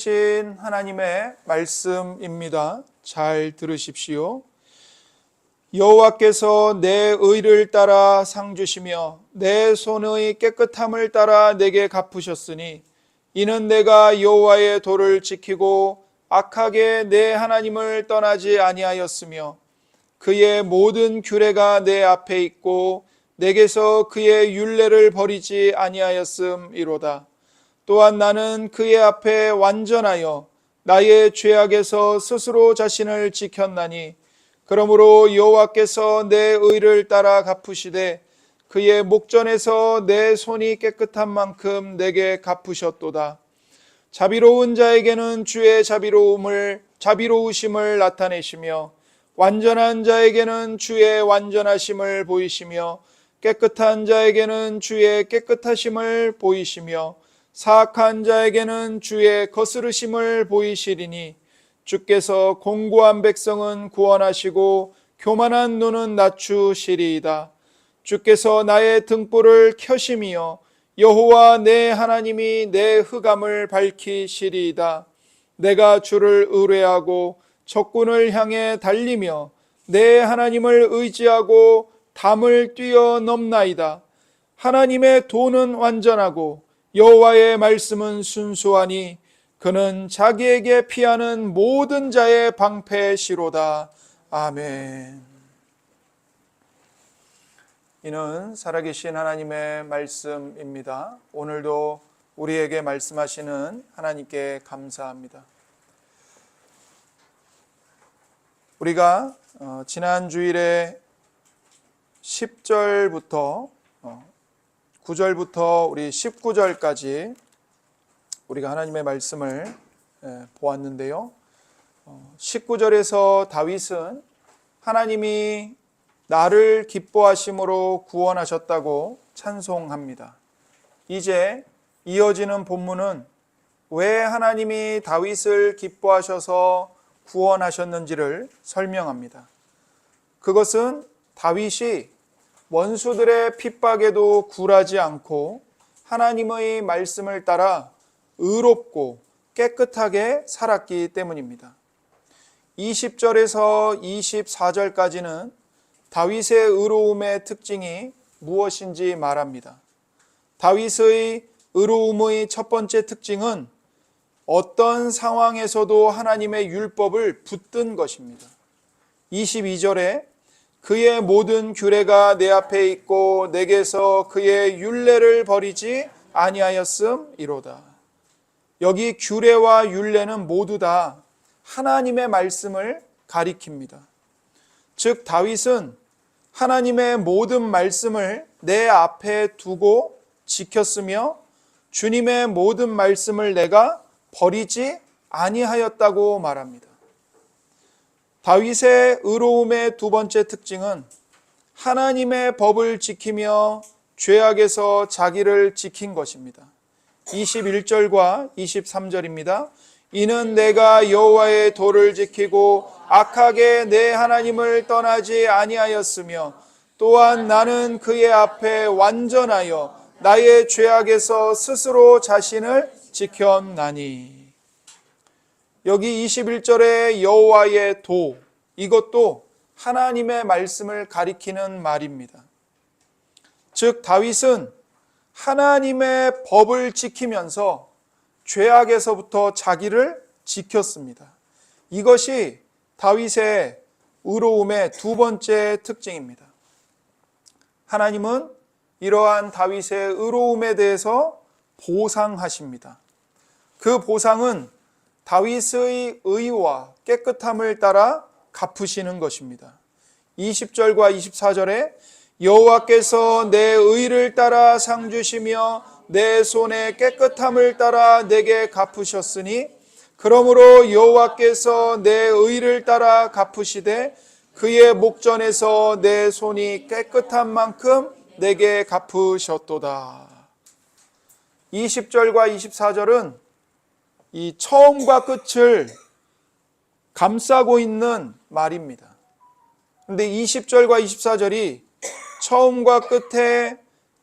신 하나님의 말씀입니다. 잘 들으십시오. 여호와께서 내 의를 따라 상 주시며 내 손의 깨끗함을 따라 내게 갚으셨으니 이는 내가 여호와의 도를 지키고 악하게 내 하나님을 떠나지 아니하였으며 그의 모든 규례가 내 앞에 있고 내게서 그의 율례를 버리지 아니하였음이로다. 또한 나는 그의 앞에 완전하여 나의 죄악에서 스스로 자신을 지켰나니 그러므로 여호와께서 내 의를 따라 갚으시되 그의 목전에서 내 손이 깨끗한 만큼 내게 갚으셨도다. 자비로운 자에게는 주의 자비로우심을 나타내시며 완전한 자에게는 주의 완전하심을 보이시며 깨끗한 자에게는 주의 깨끗하심을 보이시며 사악한 자에게는 주의 거스르심을 보이시리니 주께서 공고한 백성은 구원하시고 교만한 눈은 낮추시리이다. 주께서 나의 등불을 켜심이여 여호와 내 하나님이 내 흑암을 밝히시리이다. 내가 주를 의뢰하고 적군을 향해 달리며 내 하나님을 의지하고 담을 뛰어넘나이다. 하나님의 도는 완전하고 여호와의 말씀은 순수하니 그는 자기에게 피하는 모든 자의 방패시로다. 아멘. 이는 살아계신 하나님의 말씀입니다. 오늘도 우리에게 말씀하시는 하나님께 감사합니다. 우리가 지난 주일에 10절부터 9절부터 우리 19절까지 우리가 하나님의 말씀을 보았는데요. 19절에서 다윗은 하나님이 나를 기뻐하심으로 구원하셨다고 찬송합니다. 이제 이어지는 본문은 왜 하나님이 다윗을 기뻐하셔서 구원하셨는지를 설명합니다. 그것은 다윗이 원수들의 핍박에도 굴하지 않고 하나님의 말씀을 따라 의롭고 깨끗하게 살았기 때문입니다. 20절에서 24절까지는 다윗의 의로움의 특징이 무엇인지 말합니다. 다윗의 의로움의 첫 번째 특징은 어떤 상황에서도 하나님의 율법을 붙든 것입니다. 22절에 그의 모든 규례가 내 앞에 있고 내게서 그의 율례를 버리지 아니하였음이로다. 여기 규례와 율례는 모두 다 하나님의 말씀을 가리킵니다. 즉 다윗은 하나님의 모든 말씀을 내 앞에 두고 지켰으며 주님의 모든 말씀을 내가 버리지 아니하였다고 말합니다. 다윗의 의로움의 두 번째 특징은 하나님의 법을 지키며 죄악에서 자기를 지킨 것입니다. 21절과 23절입니다. 이는 내가 여호와의 도를 지키고 악하게 내 하나님을 떠나지 아니하였으며 또한 나는 그의 앞에 완전하여 나의 죄악에서 스스로 자신을 지켰나니. 여기 21절의 여호와의 도, 이것도 하나님의 말씀을 가리키는 말입니다. 즉 다윗은 하나님의 법을 지키면서 죄악에서부터 자기를 지켰습니다. 이것이 다윗의 의로움의 두 번째 특징입니다. 하나님은 이러한 다윗의 의로움에 대해서 보상하십니다. 그 보상은 다윗의 의와 깨끗함을 따라 갚으시는 것입니다. 20절과 24절에 여호와께서 내 의를 따라 상 주시며 내 손의 깨끗함을 따라 내게 갚으셨으니 그러므로 여호와께서 내 의를 따라 갚으시되 그의 목전에서 내 손이 깨끗한 만큼 내게 갚으셨도다. 20절과 24절은 이 처음과 끝을 감싸고 있는 말입니다. 그런데 20절과 24절이 처음과 끝에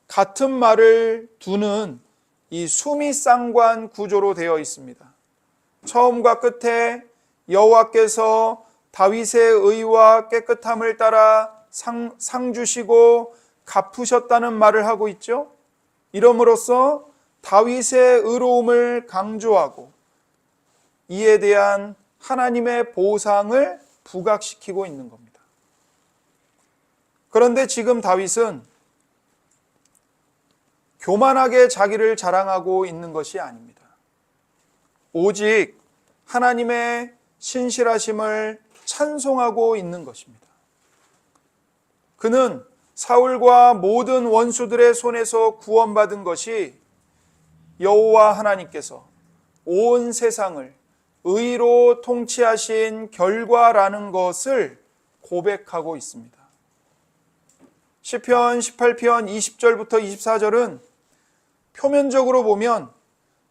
같은 말을 두는 이 수미상관 구조로 되어 있습니다. 처음과 끝에 여호와께서 다윗의 의와 깨끗함을 따라 상 주시고 갚으셨다는 말을 하고 있죠. 이름으로써 다윗의 의로움을 강조하고 이에 대한 하나님의 보상을 부각시키고 있는 겁니다. 그런데 지금 다윗은 교만하게 자기를 자랑하고 있는 것이 아닙니다. 오직 하나님의 신실하심을 찬송하고 있는 것입니다. 그는 사울과 모든 원수들의 손에서 구원받은 것이 여호와 하나님께서 온 세상을 의로 통치하신 결과라는 것을 고백하고 있습니다. 시편 18편 20절부터 24절은 표면적으로 보면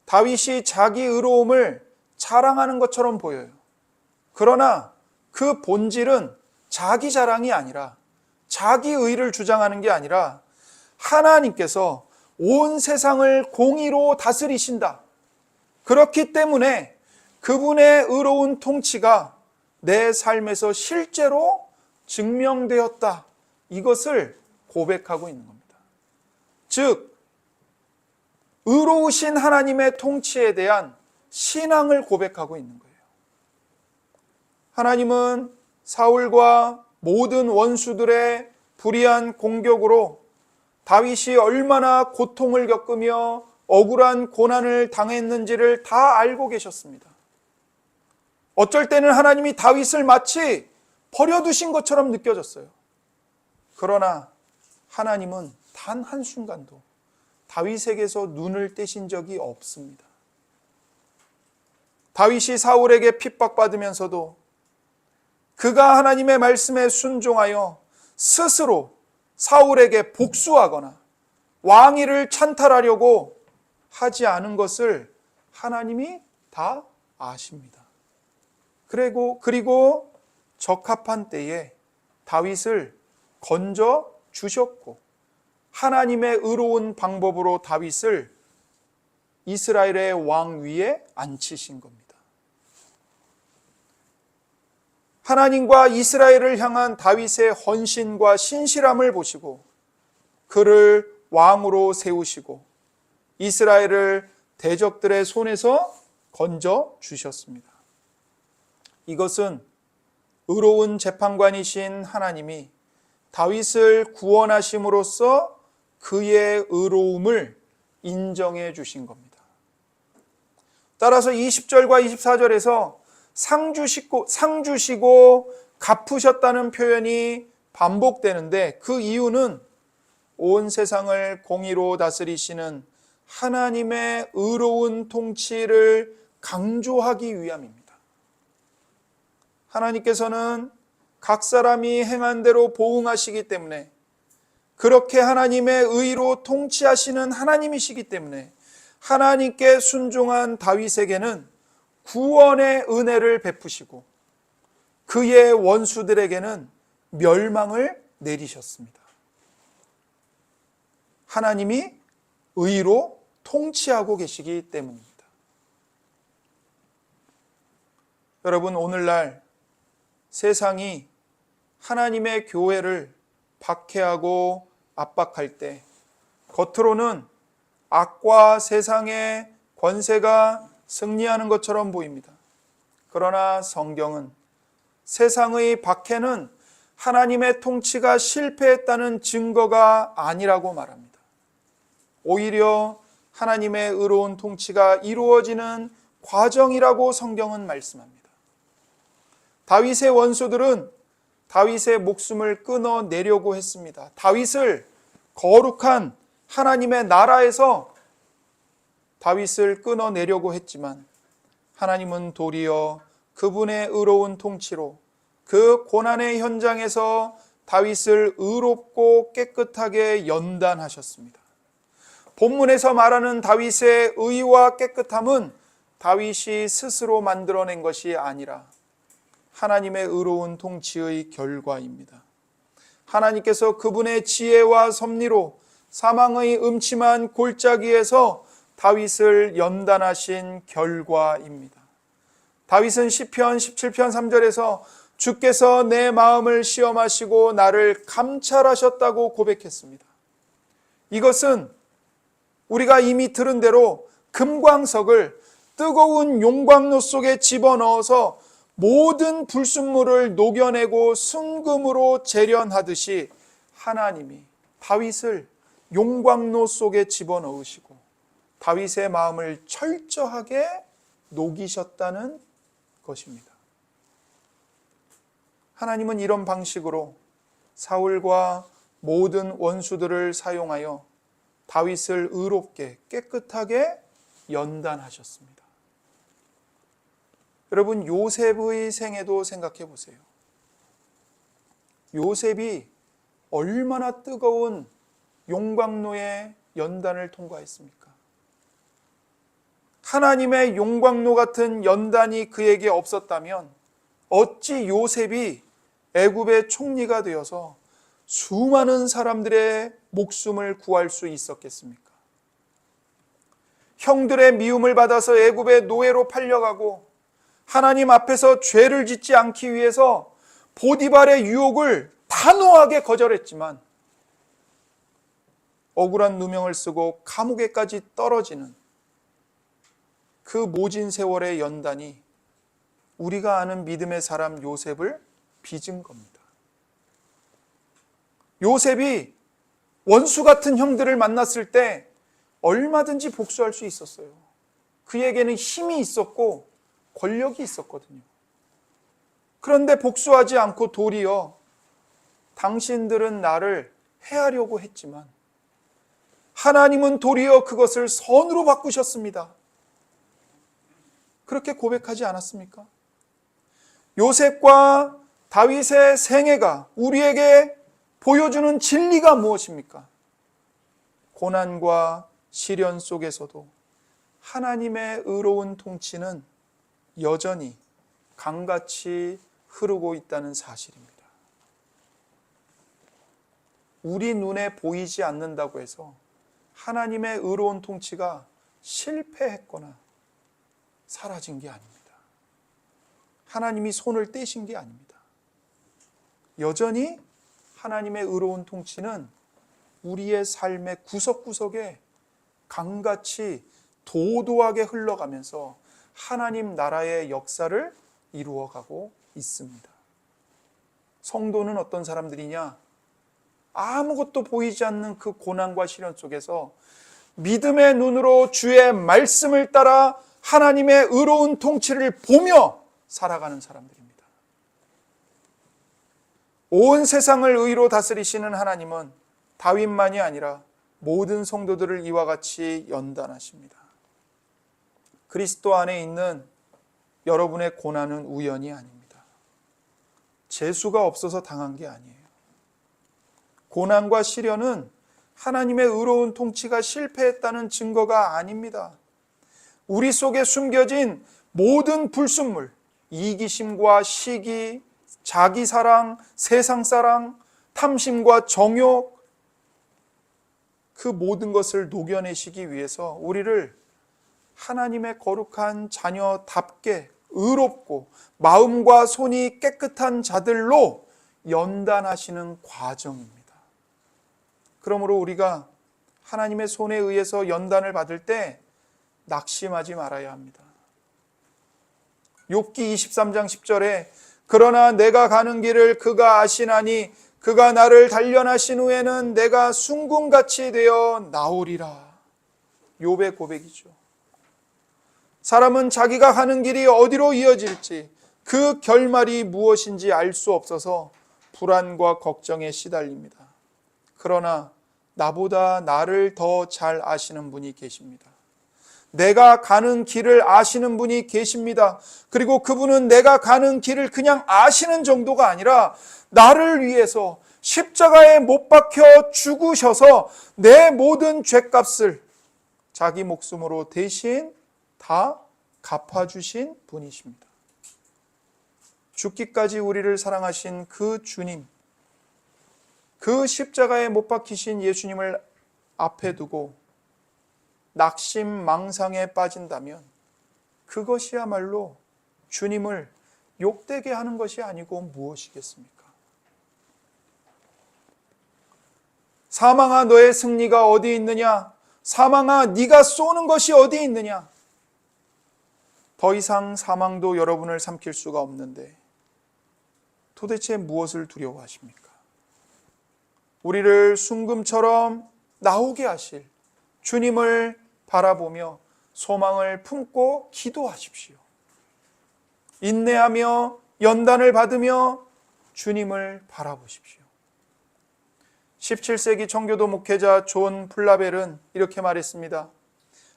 다윗이 자기 의로움을 자랑하는 것처럼 보여요. 그러나 그 본질은 자기 자랑이 아니라, 자기 의를 주장하는 게 아니라 하나님께서 온 세상을 공의로 다스리신다. 그렇기 때문에 그분의 의로운 통치가 내 삶에서 실제로 증명되었다. 이것을 고백하고 있는 겁니다. 즉, 의로우신 하나님의 통치에 대한 신앙을 고백하고 있는 거예요. 하나님은 사울과 모든 원수들의 불의한 공격으로 다윗이 얼마나 고통을 겪으며 억울한 고난을 당했는지를 다 알고 계셨습니다. 어쩔 때는 하나님이 다윗을 마치 버려두신 것처럼 느껴졌어요. 그러나 하나님은 단 한순간도 다윗에게서 눈을 떼신 적이 없습니다. 다윗이 사울에게 핍박받으면서도 그가 하나님의 말씀에 순종하여 스스로 사울에게 복수하거나 왕위를 찬탈하려고 하지 않은 것을 하나님이 다 아십니다. 그리고 적합한 때에 다윗을 건져 주셨고 하나님의 의로운 방법으로 다윗을 이스라엘의 왕 위에 앉히신 겁니다. 하나님과 이스라엘을 향한 다윗의 헌신과 신실함을 보시고 그를 왕으로 세우시고 이스라엘을 대적들의 손에서 건져 주셨습니다. 이것은 의로운 재판관이신 하나님이 다윗을 구원하심으로써 그의 의로움을 인정해 주신 겁니다. 따라서 20절과 24절에서 상 주시고 갚으셨다는 표현이 반복되는데 그 이유는 온 세상을 공의로 다스리시는 하나님의 의로운 통치를 강조하기 위함입니다. 하나님께서는 각 사람이 행한 대로 보응하시기 때문에 그렇게 하나님의 의로 통치하시는 하나님이시기 때문에 하나님께 순종한 다윗에게는 구원의 은혜를 베푸시고 그의 원수들에게는 멸망을 내리셨습니다. 하나님이 의로 통치하고 계시기 때문입니다. 여러분, 오늘날 세상이 하나님의 교회를 박해하고 압박할 때 겉으로는 악과 세상의 권세가 승리하는 것처럼 보입니다. 그러나 성경은 세상의 박해는 하나님의 통치가 실패했다는 증거가 아니라고 말합니다. 오히려 하나님의 의로운 통치가 이루어지는 과정이라고 성경은 말씀합니다. 다윗의 원수들은 다윗의 목숨을 끊어내려고 했습니다. 다윗을 거룩한 하나님의 나라에서 다윗을 끊어내려고 했지만 하나님은 도리어 그분의 의로운 통치로 그 고난의 현장에서 다윗을 의롭고 깨끗하게 연단하셨습니다. 본문에서 말하는 다윗의 의와 깨끗함은 다윗이 스스로 만들어낸 것이 아니라 하나님의 의로운 통치의 결과입니다. 하나님께서 그분의 지혜와 섭리로 사망의 음침한 골짜기에서 다윗을 연단하신 결과입니다. 다윗은 시편 17편 3절에서 주께서 내 마음을 시험하시고 나를 감찰하셨다고 고백했습니다. 이것은 우리가 이미 들은 대로 금광석을 뜨거운 용광로 속에 집어넣어서 모든 불순물을 녹여내고 순금으로 재련하듯이 하나님이 다윗을 용광로 속에 집어넣으시고 다윗의 마음을 철저하게 녹이셨다는 것입니다. 하나님은 이런 방식으로 사울과 모든 원수들을 사용하여 다윗을 의롭게 깨끗하게 연단하셨습니다. 여러분, 요셉의 생애도 생각해 보세요. 요셉이 얼마나 뜨거운 용광로의 연단을 통과했습니까? 하나님의 용광로 같은 연단이 그에게 없었다면 어찌 요셉이 애굽의 총리가 되어서 수많은 사람들의 목숨을 구할 수 있었겠습니까? 형들의 미움을 받아서 애굽의 노예로 팔려가고 하나님 앞에서 죄를 짓지 않기 위해서 보디발의 유혹을 단호하게 거절했지만 억울한 누명을 쓰고 감옥에까지 떨어지는 그 모진 세월의 연단이 우리가 아는 믿음의 사람 요셉을 빚은 겁니다. 요셉이 원수 같은 형들을 만났을 때 얼마든지 복수할 수 있었어요. 그에게는 힘이 있었고 권력이 있었거든요. 그런데 복수하지 않고 도리어 당신들은 나를 해하려고 했지만 하나님은 도리어 그것을 선으로 바꾸셨습니다. 그렇게 고백하지 않았습니까? 요셉과 다윗의 생애가 우리에게 보여주는 진리가 무엇입니까? 고난과 시련 속에서도 하나님의 의로운 통치는 여전히 강같이 흐르고 있다는 사실입니다. 우리 눈에 보이지 않는다고 해서 하나님의 의로운 통치가 실패했거나 사라진 게 아닙니다. 하나님이 손을 떼신 게 아닙니다. 여전히 하나님의 의로운 통치는 우리의 삶의 구석구석에 강같이 도도하게 흘러가면서 하나님 나라의 역사를 이루어가고 있습니다. 성도는 어떤 사람들이냐? 아무것도 보이지 않는 그 고난과 시련 속에서 믿음의 눈으로 주의 말씀을 따라 하나님의 의로운 통치를 보며 살아가는 사람들입니다. 온 세상을 의로 다스리시는 하나님은 다윗만이 아니라 모든 성도들을 이와 같이 연단하십니다. 그리스도 안에 있는 여러분의 고난은 우연이 아닙니다. 재수가 없어서 당한 게 아니에요. 고난과 시련은 하나님의 의로운 통치가 실패했다는 증거가 아닙니다. 우리 속에 숨겨진 모든 불순물, 이기심과 시기, 자기사랑, 세상사랑, 탐심과 정욕, 그 모든 것을 녹여내시기 위해서 우리를 하나님의 거룩한 자녀답게 의롭고 마음과 손이 깨끗한 자들로 연단하시는 과정입니다. 그러므로 우리가 하나님의 손에 의해서 연단을 받을 때 낙심하지 말아야 합니다. 욥기 23장 10절에 그러나 내가 가는 길을 그가 아시나니 그가 나를 단련하신 후에는 내가 순금같이 되어 나오리라. 욥의 고백이죠. 사람은 자기가 가는 길이 어디로 이어질지 그 결말이 무엇인지 알 수 없어서 불안과 걱정에 시달립니다. 그러나 나보다 나를 더 잘 아시는 분이 계십니다. 내가 가는 길을 아시는 분이 계십니다. 그리고 그분은 내가 가는 길을 그냥 아시는 정도가 아니라 나를 위해서 십자가에 못 박혀 죽으셔서 내 모든 죄값을 자기 목숨으로 대신 다 갚아주신 분이십니다. 죽기까지 우리를 사랑하신 그 주님, 그 십자가에 못 박히신 예수님을 앞에 두고 낙심망상에 빠진다면 그것이야말로 주님을 욕되게 하는 것이 아니고 무엇이겠습니까? 사망아, 너의 승리가 어디 있느냐? 사망아, 네가 쏘는 것이 어디 있느냐? 더 이상 사망도 여러분을 삼킬 수가 없는데 도대체 무엇을 두려워하십니까? 우리를 순금처럼 나오게 하실 주님을 바라보며 소망을 품고 기도하십시오. 인내하며 연단을 받으며 주님을 바라보십시오. 17세기 청교도 목회자 존 플라벨은 이렇게 말했습니다.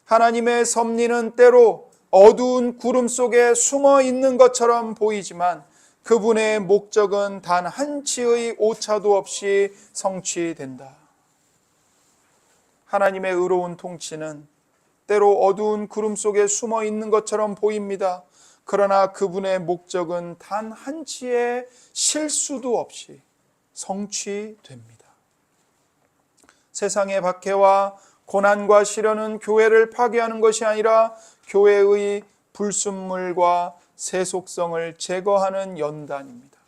하나님의 섭리는 때로 어두운 구름 속에 숨어 있는 것처럼 보이지만 그분의 목적은 단 한치의 오차도 없이 성취된다. 하나님의 의로운 통치는 때로 어두운 구름 속에 숨어 있는 것처럼 보입니다. 그러나 그분의 목적은 단 한치의 실수도 없이 성취됩니다. 세상의 박해와 고난과 시련은 교회를 파괴하는 것이 아니라 교회의 불순물과 세속성을 제거하는 연단입니다.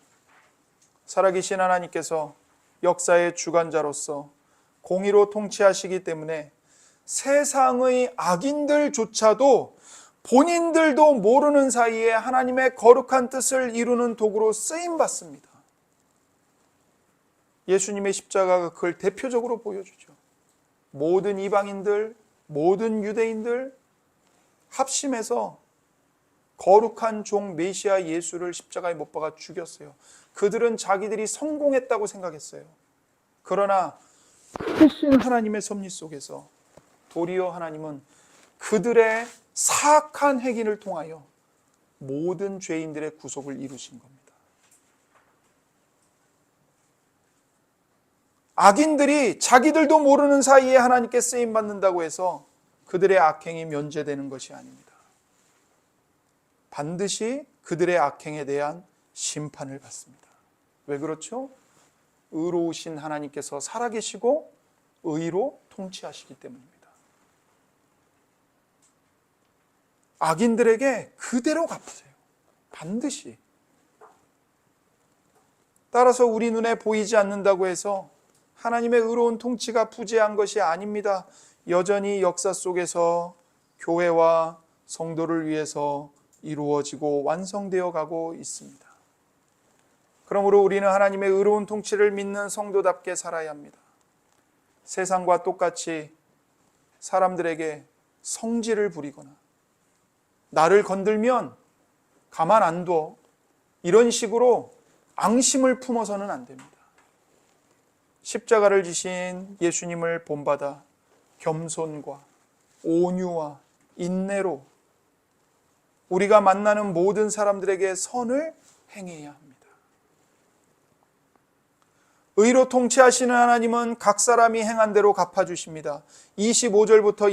살아계신 하나님께서 역사의 주관자로서 공의로 통치하시기 때문에 세상의 악인들조차도 본인들도 모르는 사이에 하나님의 거룩한 뜻을 이루는 도구로 쓰임받습니다. 예수님의 십자가가 그걸 대표적으로 보여주죠. 모든 이방인들, 모든 유대인들 합심해서 거룩한 종 메시아 예수를 십자가에 못 박아 죽였어요. 그들은 자기들이 성공했다고 생각했어요. 그러나 크신 하나님의 섭리 속에서 도리어 하나님은 그들의 사악한 행위를 통하여 모든 죄인들의 구속을 이루신 겁니다. 악인들이 자기들도 모르는 사이에 하나님께 쓰임받는다고 해서 그들의 악행이 면제되는 것이 아닙니다. 반드시 그들의 악행에 대한 심판을 받습니다. 왜 그렇죠? 의로우신 하나님께서 살아계시고 의로 통치하시기 때문입니다. 악인들에게 그대로 갚으세요. 반드시. 따라서 우리 눈에 보이지 않는다고 해서 하나님의 의로운 통치가 부재한 것이 아닙니다. 여전히 역사 속에서 교회와 성도를 위해서 이루어지고 완성되어 가고 있습니다. 그러므로 우리는 하나님의 의로운 통치를 믿는 성도답게 살아야 합니다. 세상과 똑같이 사람들에게 성질을 부리거나 나를 건들면 가만 안 둬 이런 식으로 앙심을 품어서는 안 됩니다. 십자가를 지신 예수님을 본받아 겸손과 온유와 인내로 우리가 만나는 모든 사람들에게 선을 행해야 합니다. 의로 통치하시는 하나님은 각 사람이 행한 대로 갚아주십니다. 25절부터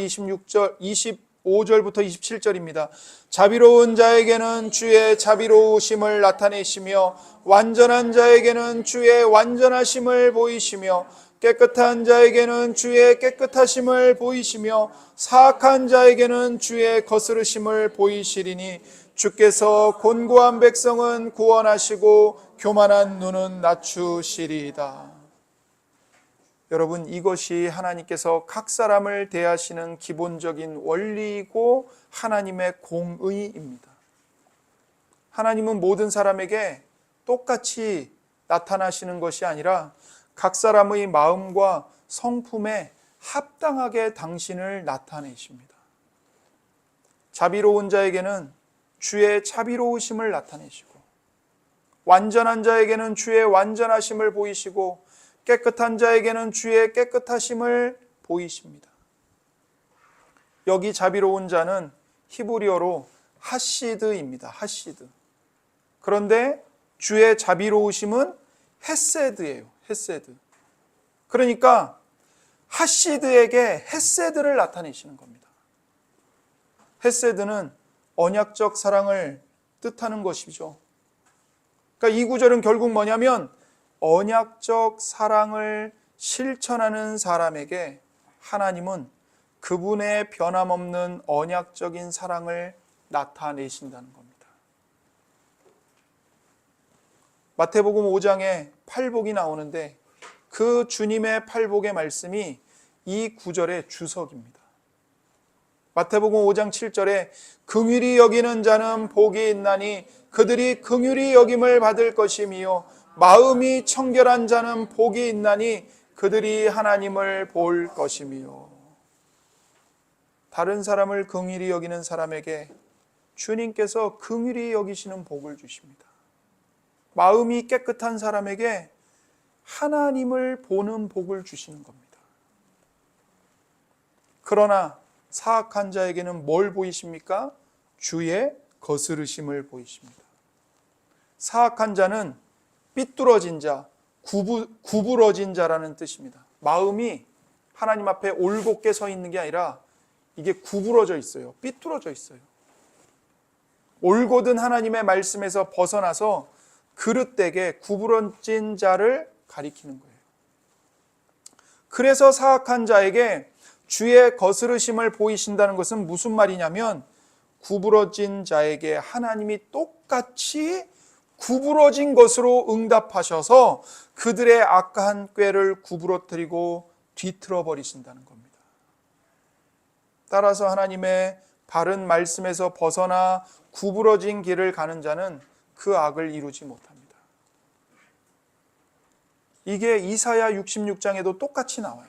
27절입니다. 자비로운 자에게는 주의 자비로우심을 나타내시며 완전한 자에게는 주의 완전하심을 보이시며 깨끗한 자에게는 주의 깨끗하심을 보이시며 사악한 자에게는 주의 거스르심을 보이시리니 주께서 곤고한 백성은 구원하시고 교만한 눈은 낮추시리이다. 여러분, 이것이 하나님께서 각 사람을 대하시는 기본적인 원리이고 하나님의 공의입니다. 하나님은 모든 사람에게 똑같이 나타나시는 것이 아니라 각 사람의 마음과 성품에 합당하게 당신을 나타내십니다. 자비로운 자에게는 주의 자비로우심을 나타내시고 완전한 자에게는 주의 완전하심을 보이시고 깨끗한 자에게는 주의 깨끗하심을 보이십니다. 여기 자비로운 자는 히브리어로 하시드입니다. 하시드. 그런데 주의 자비로우심은 헤세드예요. 헤세드. 그러니까 하시드에게 헤세드를 나타내시는 겁니다. 헤세드는 언약적 사랑을 뜻하는 것이죠. 그러니까 이 구절은 결국 뭐냐면 언약적 사랑을 실천하는 사람에게 하나님은 그분의 변함없는 언약적인 사랑을 나타내신다는 겁니다. 마태복음 5장에 팔복이 나오는데 그 주님의 팔복의 말씀이 이 구절의 주석입니다. 마태복음 5장 7절에 긍휼히 여기는 자는 복이 있나니 그들이 긍휼히 여김을 받을 것이며 마음이 청결한 자는 복이 있나니 그들이 하나님을 볼 것이며. 다른 사람을 긍휼히 여기는 사람에게 주님께서 긍휼히 여기시는 복을 주십니다. 마음이 깨끗한 사람에게 하나님을 보는 복을 주시는 겁니다. 그러나 사악한 자에게는 뭘 보이십니까? 주의 거스르심을 보이십니다. 사악한 자는 삐뚤어진 자, 구부러진 자라는 뜻입니다. 마음이 하나님 앞에 올곧게 서 있는 게 아니라 이게 구부러져 있어요. 삐뚤어져 있어요. 올곧은 하나님의 말씀에서 벗어나서 그릇되게 구부러진 자를 가리키는 거예요. 그래서 사악한 자에게 주의 거스르심을 보이신다는 것은 무슨 말이냐면 구부러진 자에게 하나님이 똑같이 구부러진 것으로 응답하셔서 그들의 악한 꾀를 구부러뜨리고 뒤틀어 버리신다는 겁니다. 따라서 하나님의 바른 말씀에서 벗어나 구부러진 길을 가는 자는 그 악을 이루지 못합니다. 이게 이사야 66장에도 똑같이 나와요.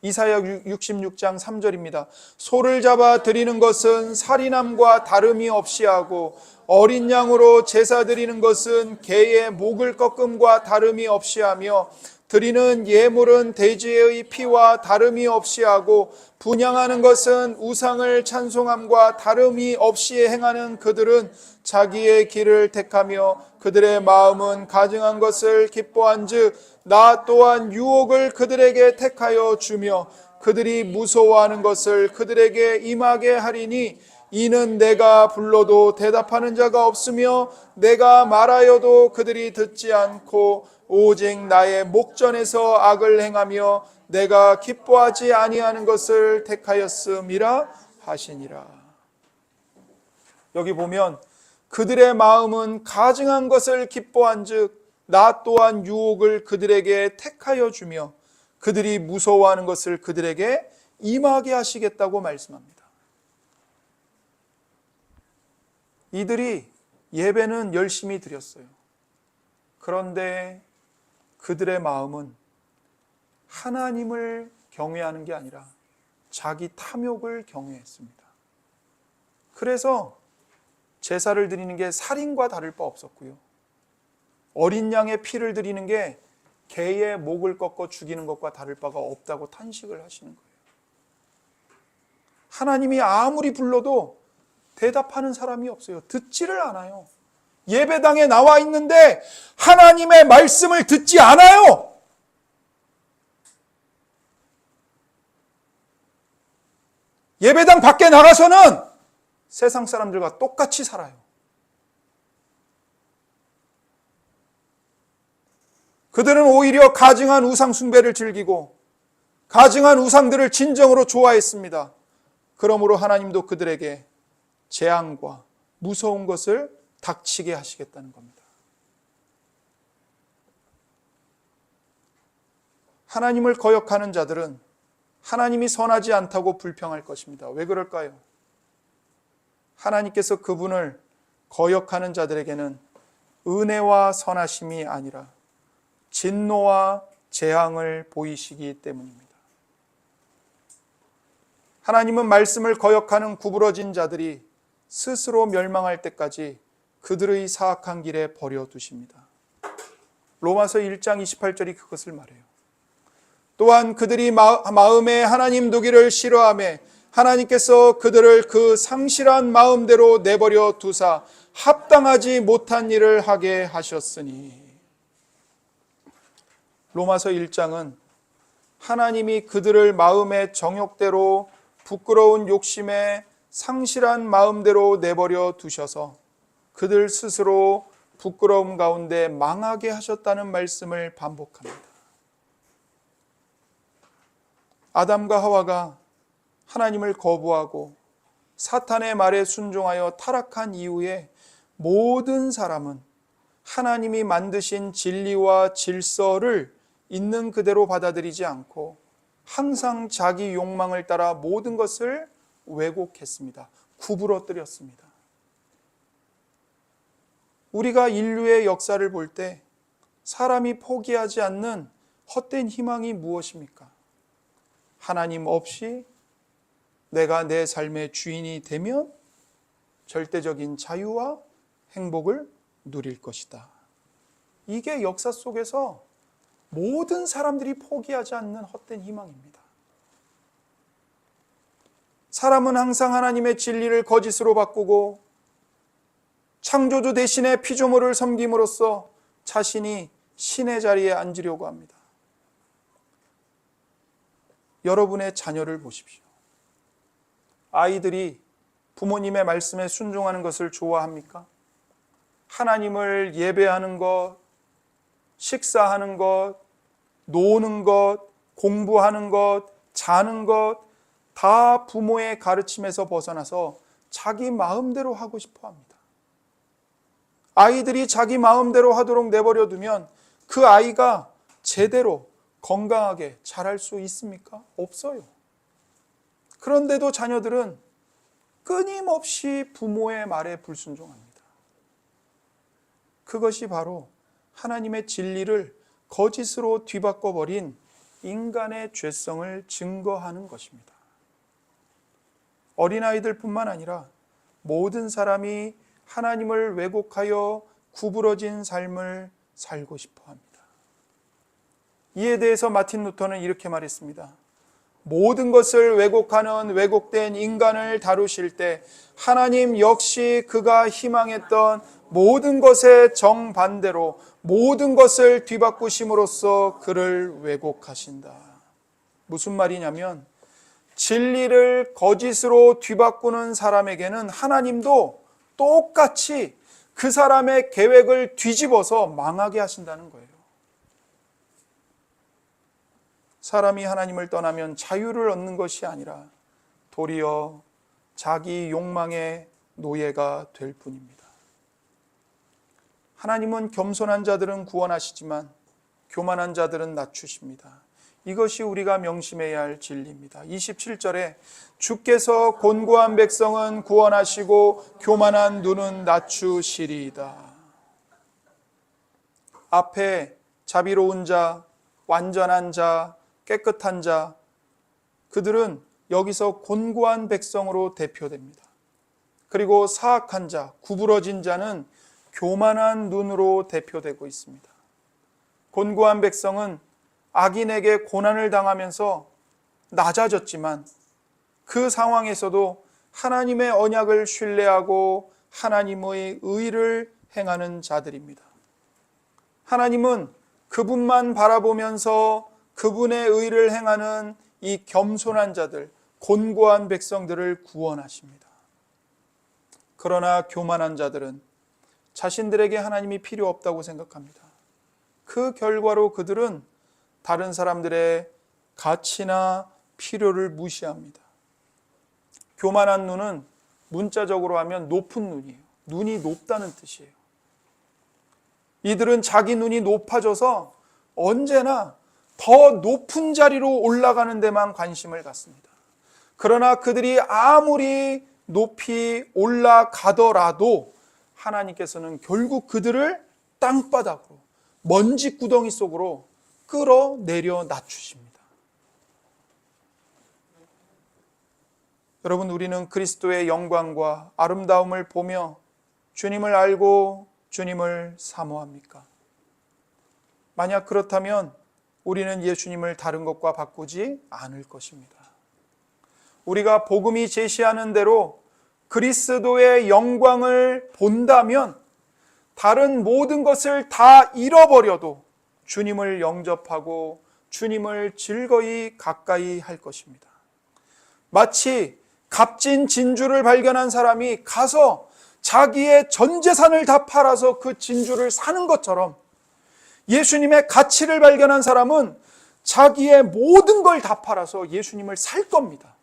이사야 66장 3절입니다. 소를 잡아 드리는 것은 살인함과 다름이 없이 하고 어린 양으로 제사 드리는 것은 개의 목을 꺾음과 다름이 없이 하며 드리는 예물은 돼지의 피와 다름이 없이 하고 분향하는 것은 우상을 찬송함과 다름이 없이 행하는 그들은 자기의 길을 택하며 그들의 마음은 가증한 것을 기뻐한즉 나 또한 유혹을 그들에게 택하여 주며 그들이 무서워하는 것을 그들에게 임하게 하리니 이는 내가 불러도 대답하는 자가 없으며 내가 말하여도 그들이 듣지 않고 오직 나의 목전에서 악을 행하며 내가 기뻐하지 아니하는 것을 택하였음이라 하시니라. 여기 보면 그들의 마음은 가증한 것을 기뻐한즉 나 또한 유혹을 그들에게 택하여 주며 그들이 무서워하는 것을 그들에게 임하게 하시겠다고 말씀합니다. 이들이 예배는 열심히 드렸어요. 그런데 그들의 마음은 하나님을 경외하는 게 아니라 자기 탐욕을 경외했습니다. 그래서 제사를 드리는 게 살인과 다를 바 없었고요. 어린 양의 피를 드리는 게 개의 목을 꺾어 죽이는 것과 다를 바가 없다고 탄식을 하시는 거예요. 하나님이 아무리 불러도 대답하는 사람이 없어요. 듣지를 않아요. 예배당에 나와 있는데 하나님의 말씀을 듣지 않아요. 예배당 밖에 나가서는 세상 사람들과 똑같이 살아요. 그들은 오히려 가증한 우상 숭배를 즐기고 가증한 우상들을 진정으로 좋아했습니다. 그러므로 하나님도 그들에게 재앙과 무서운 것을 닥치게 하시겠다는 겁니다. 하나님을 거역하는 자들은 하나님이 선하지 않다고 불평할 것입니다. 왜 그럴까요? 하나님께서 그분을 거역하는 자들에게는 은혜와 선하심이 아니라 진노와 재앙을 보이시기 때문입니다. 하나님은 말씀을 거역하는 구부러진 자들이 스스로 멸망할 때까지 그들의 사악한 길에 버려두십니다. 로마서 1장 28절이 그것을 말해요. 또한 그들이 마음에 하나님 두기를 싫어하며 하나님께서 그들을 그 상실한 마음대로 내버려 두사 합당하지 못한 일을 하게 하셨으니. 로마서 1장은 하나님이 그들을 마음의 정욕대로 부끄러운 욕심에 상실한 마음대로 내버려 두셔서 그들 스스로 부끄러움 가운데 망하게 하셨다는 말씀을 반복합니다. 아담과 하와가 하나님을 거부하고 사탄의 말에 순종하여 타락한 이후에 모든 사람은 하나님이 만드신 진리와 질서를 있는 그대로 받아들이지 않고 항상 자기 욕망을 따라 모든 것을 왜곡했습니다. 구부러뜨렸습니다. 우리가 인류의 역사를 볼 때 사람이 포기하지 않는 헛된 희망이 무엇입니까? 하나님 없이 내가 내 삶의 주인이 되면 절대적인 자유와 행복을 누릴 것이다. 이게 역사 속에서 모든 사람들이 포기하지 않는 헛된 희망입니다. 사람은 항상 하나님의 진리를 거짓으로 바꾸고 창조주 대신에 피조물을 섬김으로써 자신이 신의 자리에 앉으려고 합니다. 여러분의 자녀를 보십시오. 아이들이 부모님의 말씀에 순종하는 것을 좋아합니까? 하나님을 예배하는 것, 식사하는 것, 노는 것, 공부하는 것, 자는 것, 다 부모의 가르침에서 벗어나서 자기 마음대로 하고 싶어 합니다. 아이들이 자기 마음대로 하도록 내버려 두면 그 아이가 제대로 건강하게 자랄 수 있습니까? 없어요. 그런데도 자녀들은 끊임없이 부모의 말에 불순종합니다. 그것이 바로 하나님의 진리를 거짓으로 뒤바꿔버린 인간의 죄성을 증거하는 것입니다. 어린아이들뿐만 아니라 모든 사람이 하나님을 왜곡하여 구부러진 삶을 살고 싶어 합니다. 이에 대해서 마틴 루터는 이렇게 말했습니다. 모든 것을 왜곡하는 왜곡된 인간을 다루실 때 하나님 역시 그가 희망했던 모든 것의 정반대로 모든 것을 뒤바꾸심으로써 그를 왜곡하신다. 무슨 말이냐면 진리를 거짓으로 뒤바꾸는 사람에게는 하나님도 똑같이 그 사람의 계획을 뒤집어서 망하게 하신다는 거예요. 사람이 하나님을 떠나면 자유를 얻는 것이 아니라 도리어 자기 욕망의 노예가 될 뿐입니다. 하나님은 겸손한 자들은 구원하시지만 교만한 자들은 낮추십니다. 이것이 우리가 명심해야 할 진리입니다. 27절에 주께서 곤고한 백성은 구원하시고 교만한 눈은 낮추시리이다. 앞에 자비로운 자, 완전한 자, 깨끗한 자, 그들은 여기서 곤고한 백성으로 대표됩니다. 그리고 사악한 자, 구부러진 자는 교만한 눈으로 대표되고 있습니다. 곤고한 백성은 악인에게 고난을 당하면서 낮아졌지만 그 상황에서도 하나님의 언약을 신뢰하고 하나님의 의를 행하는 자들입니다. 하나님은 그분만 바라보면서 그분의 의를 행하는 이 겸손한 자들, 곤고한 백성들을 구원하십니다. 그러나 교만한 자들은 자신들에게 하나님이 필요 없다고 생각합니다. 그 결과로 그들은 다른 사람들의 가치나 필요를 무시합니다. 교만한 눈은 문자적으로 하면 높은 눈이에요. 눈이 높다는 뜻이에요. 이들은 자기 눈이 높아져서 언제나 더 높은 자리로 올라가는 데만 관심을 갖습니다. 그러나 그들이 아무리 높이 올라가더라도 하나님께서는 결국 그들을 땅바닥으로 먼지 구덩이 속으로 끌어내려 낮추십니다. 여러분, 우리는 그리스도의 영광과 아름다움을 보며 주님을 알고 주님을 사모합니까? 만약 그렇다면 우리는 예수님을 다른 것과 바꾸지 않을 것입니다. 우리가 복음이 제시하는 대로 그리스도의 영광을 본다면 다른 모든 것을 다 잃어버려도 주님을 영접하고 주님을 즐거이 가까이 할 것입니다. 마치 값진 진주를 발견한 사람이 가서 자기의 전 재산을 다 팔아서 그 진주를 사는 것처럼 예수님의 가치를 발견한 사람은 자기의 모든 걸 다 팔아서 예수님을 살 겁니다.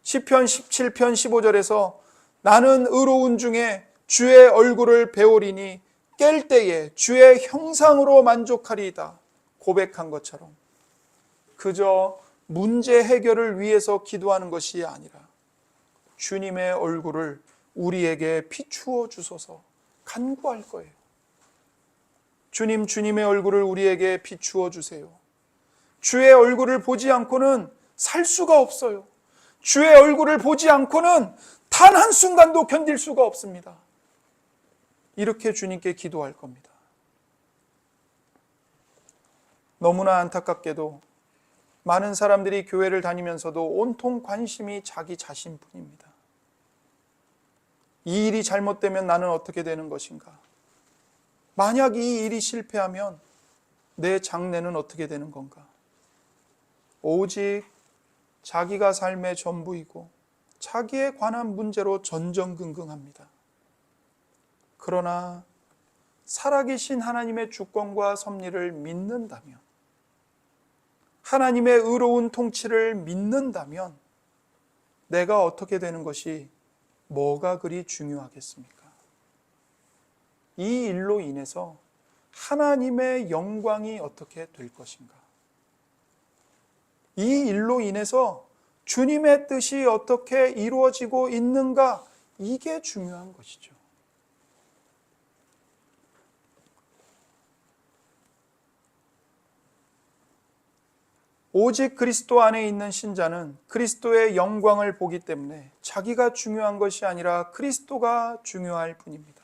시편 17편 15절에서 나는 의로운 중에 주의 얼굴을 배우리니 깰 때에 주의 형상으로 만족하리이다 고백한 것처럼 그저 문제 해결을 위해서 기도하는 것이 아니라 주님의 얼굴을 우리에게 비추어 주소서 간구할 거예요. 주님, 주님의 얼굴을 우리에게 비추어 주세요. 주의 얼굴을 보지 않고는 살 수가 없어요. 주의 얼굴을 보지 않고는 단 한순간도 견딜 수가 없습니다. 이렇게 주님께 기도할 겁니다. 너무나 안타깝게도 많은 사람들이 교회를 다니면서도 온통 관심이 자기 자신뿐입니다. 이 일이 잘못되면 나는 어떻게 되는 것인가? 만약 이 일이 실패하면 내 장래는 어떻게 되는 건가? 오직 자기가 삶의 전부이고 자기에 관한 문제로 전전긍긍합니다. 그러나 살아계신 하나님의 주권과 섭리를 믿는다면, 하나님의 의로운 통치를 믿는다면 내가 어떻게 되는 것이 뭐가 그리 중요하겠습니까? 이 일로 인해서 하나님의 영광이 어떻게 될 것인가? 이 일로 인해서 주님의 뜻이 어떻게 이루어지고 있는가? 이게 중요한 것이죠. 오직 그리스도 안에 있는 신자는 그리스도의 영광을 보기 때문에 자기가 중요한 것이 아니라 그리스도가 중요할 뿐입니다.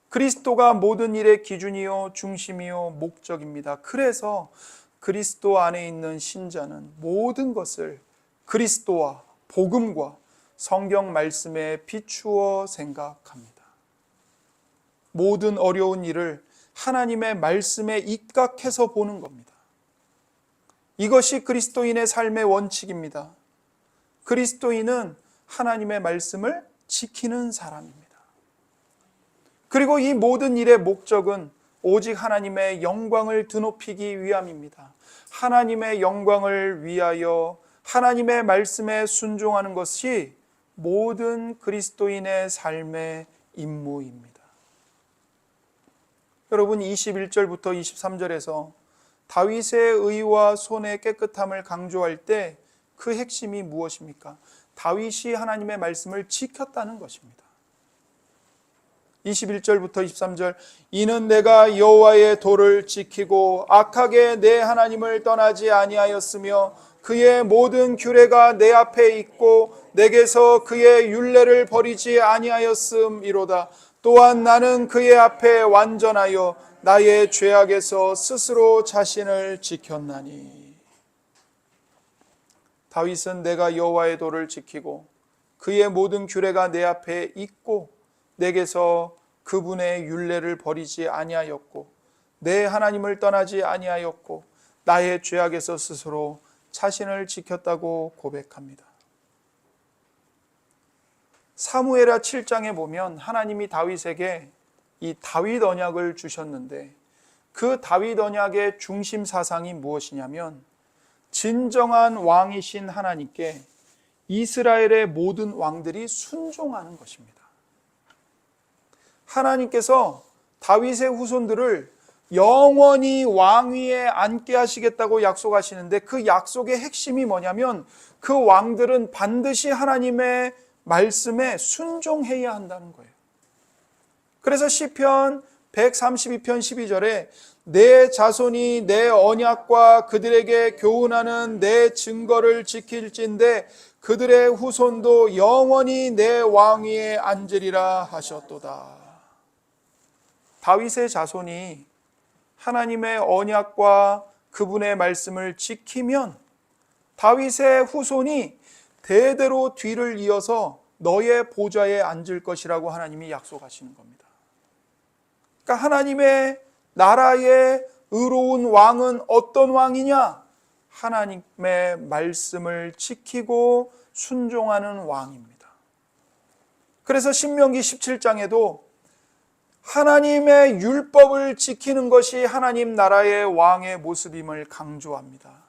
그리스도가 모든 일의 기준이요 중심이요 목적입니다. 그래서 그리스도 안에 있는 신자는 모든 것을 그리스도와 복음과 성경 말씀에 비추어 생각합니다. 모든 어려운 일을 하나님의 말씀에 입각해서 보는 겁니다. 이것이 그리스도인의 삶의 원칙입니다. 그리스도인은 하나님의 말씀을 지키는 사람입니다. 그리고 이 모든 일의 목적은 오직 하나님의 영광을 드높이기 위함입니다. 하나님의 영광을 위하여 하나님의 말씀에 순종하는 것이 모든 그리스도인의 삶의 임무입니다. 여러분 21절부터 23절에서 다윗의 의와 손의 깨끗함을 강조할 때 그 핵심이 무엇입니까? 다윗이 하나님의 말씀을 지켰다는 것입니다. 21절부터 23절 이는 내가 여호와의 도를 지키고 악하게 내 하나님을 떠나지 아니하였으며 그의 모든 규례가 내 앞에 있고 내게서 그의 율례를 버리지 아니하였음이로다. 또한 나는 그의 앞에 완전하여 나의 죄악에서 스스로 자신을 지켰나니. 다윗은 내가 여호와의 도를 지키고 그의 모든 규례가 내 앞에 있고 내게서 그분의 율례를 버리지 아니하였고 내 하나님을 떠나지 아니하였고 나의 죄악에서 스스로 자신을 지켰다고 고백합니다. 사무엘하 7장에 보면 하나님이 다윗에게 이 다윗 언약을 주셨는데 그 다윗 언약의 중심 사상이 무엇이냐면 진정한 왕이신 하나님께 이스라엘의 모든 왕들이 순종하는 것입니다. 하나님께서 다윗의 후손들을 영원히 왕위에 앉게 하시겠다고 약속하시는데 그 약속의 핵심이 뭐냐면 그 왕들은 반드시 하나님의 말씀에 순종해야 한다는 거예요. 그래서 시편 132편 12절에 내 자손이 내 언약과 그들에게 교훈하는 내 증거를 지킬진대 그들의 후손도 영원히 내 왕위에 앉으리라 하셨도다. 다윗의 자손이 하나님의 언약과 그분의 말씀을 지키면 다윗의 후손이 대대로 뒤를 이어서 너의 보좌에 앉을 것이라고 하나님이 약속하시는 겁니다. 그러니까 하나님의 나라의 의로운 왕은 어떤 왕이냐? 하나님의 말씀을 지키고 순종하는 왕입니다. 그래서 신명기 17장에도 하나님의 율법을 지키는 것이 하나님 나라의 왕의 모습임을 강조합니다.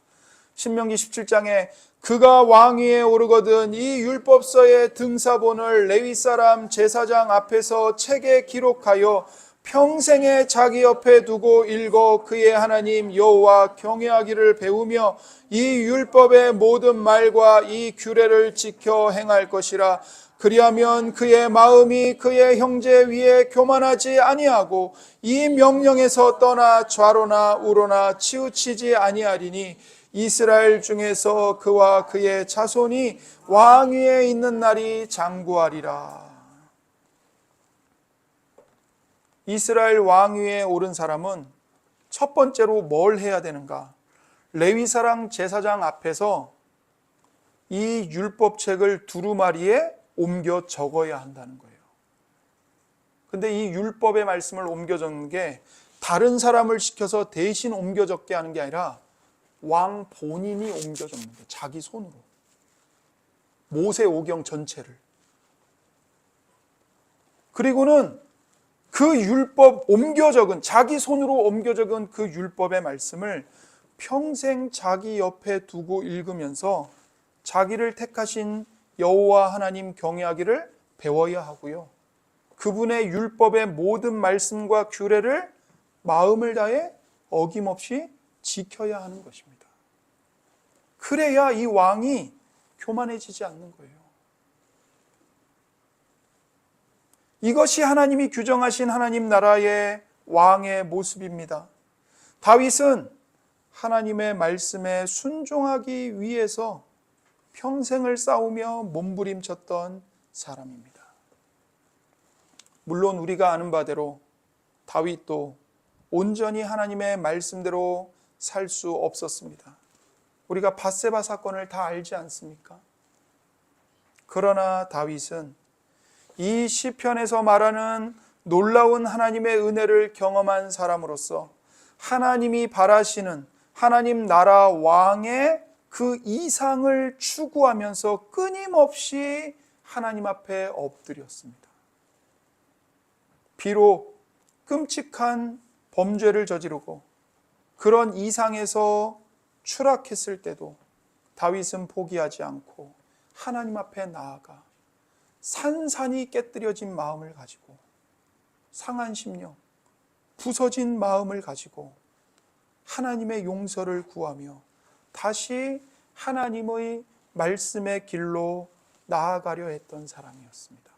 신명기 17장에 그가 왕위에 오르거든 이 율법서의 등사본을 레위 사람 제사장 앞에서 책에 기록하여 평생에 자기 옆에 두고 읽어 그의 하나님 여호와 경외하기를 배우며 이 율법의 모든 말과 이 규례를 지켜 행할 것이라. 그리하면 그의 마음이 그의 형제 위에 교만하지 아니하고 이 명령에서 떠나 좌로나 우로나 치우치지 아니하리니 이스라엘 중에서 그와 그의 자손이 왕위에 있는 날이 장구하리라. 이스라엘 왕위에 오른 사람은 첫 번째로 뭘 해야 되는가? 레위사랑 제사장 앞에서 이 율법책을 두루마리에 옮겨 적어야 한다는 거예요. 근데 이 율법의 말씀을 옮겨 적는 게 다른 사람을 시켜서 대신 옮겨 적게 하는 게 아니라 왕 본인이 옮겨 적는 거예요. 자기 손으로. 모세오경 전체를. 그리고는 그 율법 옮겨 적은, 자기 손으로 옮겨 적은 그 율법의 말씀을 평생 자기 옆에 두고 읽으면서 자기를 택하신 여호와 하나님 경외하기를 배워야 하고요. 그분의 율법의 모든 말씀과 규례를 마음을 다해 어김없이 지켜야 하는 것입니다. 그래야 이 왕이 교만해지지 않는 거예요. 이것이 하나님이 규정하신 하나님 나라의 왕의 모습입니다. 다윗은 하나님의 말씀에 순종하기 위해서 평생을 싸우며 몸부림쳤던 사람입니다. 물론 우리가 아는 바대로 다윗도 온전히 하나님의 말씀대로 살 수 없었습니다. 우리가 밧세바 사건을 다 알지 않습니까? 그러나 다윗은 이 시편에서 말하는 놀라운 하나님의 은혜를 경험한 사람으로서 하나님이 바라시는 하나님 나라 왕의 그 이상을 추구하면서 끊임없이 하나님 앞에 엎드렸습니다. 비록 끔찍한 범죄를 저지르고 그런 이상에서 추락했을 때도 다윗은 포기하지 않고 하나님 앞에 나아가 산산이 깨뜨려진 마음을 가지고 상한 심령, 부서진 마음을 가지고 하나님의 용서를 구하며 다시 하나님의 말씀의 길로 나아가려 했던 사람이었습니다.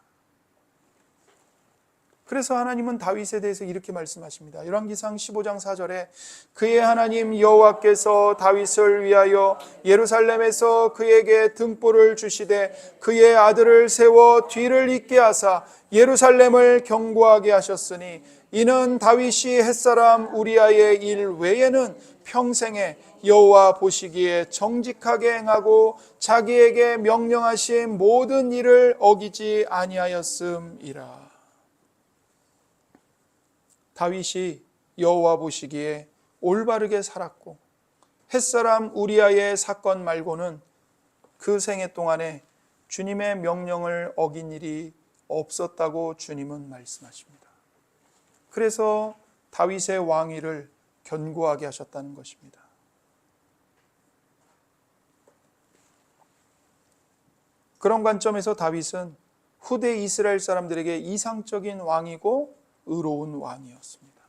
그래서 하나님은 다윗에 대해서 이렇게 말씀하십니다. 열왕기상 15장 4절에 그의 하나님 여호와께서 다윗을 위하여 예루살렘에서 그에게 등불을 주시되 그의 아들을 세워 뒤를 잇게 하사 예루살렘을 견고하게 하셨으니 이는 다윗이 햇사람 우리아의 일 외에는 평생에 여호와 보시기에 정직하게 행하고 자기에게 명령하신 모든 일을 어기지 아니하였음이라. 다윗이 여호와 보시기에 올바르게 살았고 햇사람 우리아의 사건 말고는 그 생애 동안에 주님의 명령을 어긴 일이 없었다고 주님은 말씀하십니다. 그래서 다윗의 왕위를 견고하게 하셨다는 것입니다. 그런 관점에서 다윗은 후대 이스라엘 사람들에게 이상적인 왕이고 의로운 왕이었습니다.